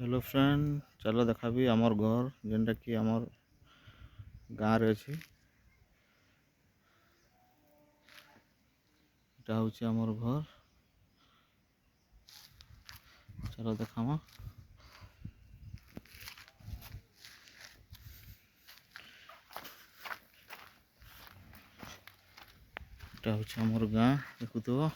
Hello friend, चलो देखाबी आमर घर जेनटा कि आमर गाँव रे अछि। एटा होछि आमर घर। चलो देखामा। एटा होछि आमर गाँ, देखुथबो।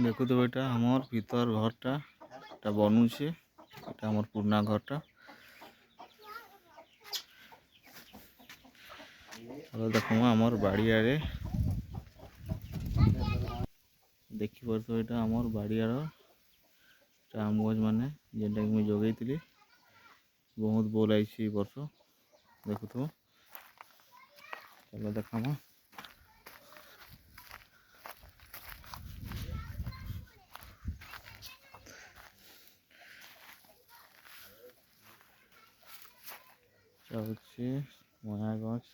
देखु तो बेटा हमर भीतर घरटा एटा बनुछे। एटा हमर पुराना घरटा। चलो देखो हमर बाड़ियारे देखि परतो एटा हमर बाड़ियार आम गज माने जेनटा कि मुई जगैतिली बहुत बोल आइछि वर्ष देखुथबो। चलो देखामा। হচ্ছে ময়া গছ,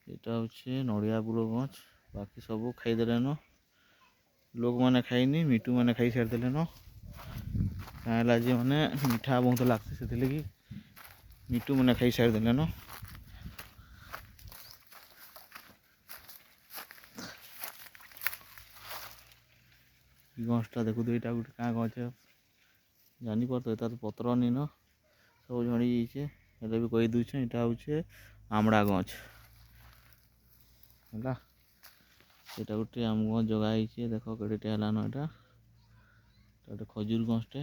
এটা হচ্ছে নড়িয়া বুড়ো গছ। বাকি সবু খাইদেলেন, লোক মানে খাইনি, মিটু মানে খাই সারিদেলেন। কাঁলা যে মানে মিঠা বহুত লাগছে সেদিকে মিটু মানে খাই সারিদেলেন। गछटा देखु तो यहाँ गोटे क्या गछ जापर तो तार पतर नीन सब झड़ी जाइए हेल्ले भी कही दूचे यहाँ हूँ आमड़ा गछ है। यहाँ गोटे आम गछ जगह देख कड़े हेलान यहाँ गोटे खजूर गछटे।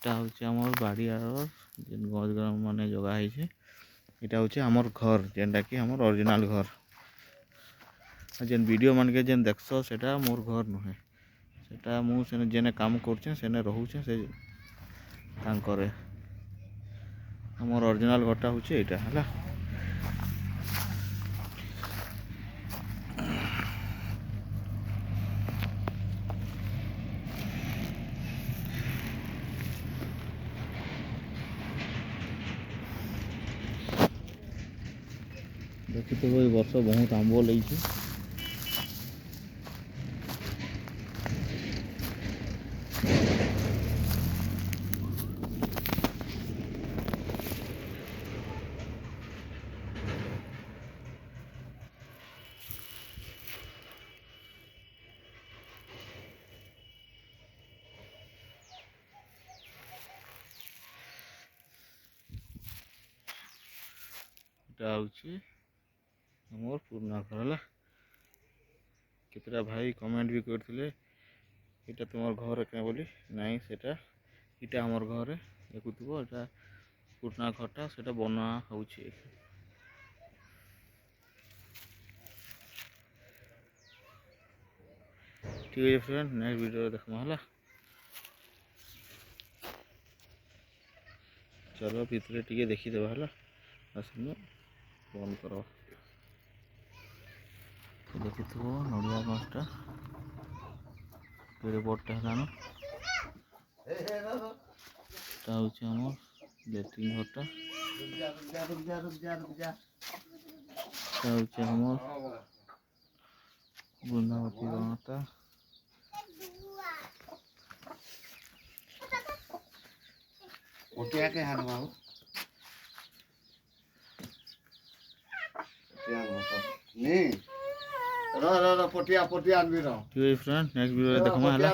यहाँ हूँ आम बाड़ियार जेन गछ मान जगह यहाँ हूँ आमर घर जेनटा कि आमर ओरिजिनल घर। जेन वीडियो मान के जेन देखस सेटा मोर घर नुहे, सेटा मु सेने जेने काम करछे सेने रहूछे से तांकरे। हमर ओरिजिनल घरटा होचे एटा हला। देखि तो भाई वर्ष बहुत आंब लईछे। एटा हूँ मोर पुराना घर है। केतटा भाई कमेंट भी करथिले एटा तुमर घर क्या बोली नाई सेटा इटा हमर घर है। देखुथबो एटा पुराना घरटा सेटा बना होउछे। ठीक है फ्रेंड, नेक्स्ट वीडियो देखमा हला। चलो भितरे टिके देखी देबा हला। आसने बंद करो। देखुथबो नड़िया गछटा केड़े बड़टा हेलान। एटा हूँ हमर लेट्रिन घरटा। एटा हूँ हमर बुंदावती गाँवटा। पोटिया के हाथ बाबू नहीं रो रो रो पोटिया पोटिया आदमी रो। ठीक है फ्रेंड, नेक्स्ट वीडियो देखमा हला।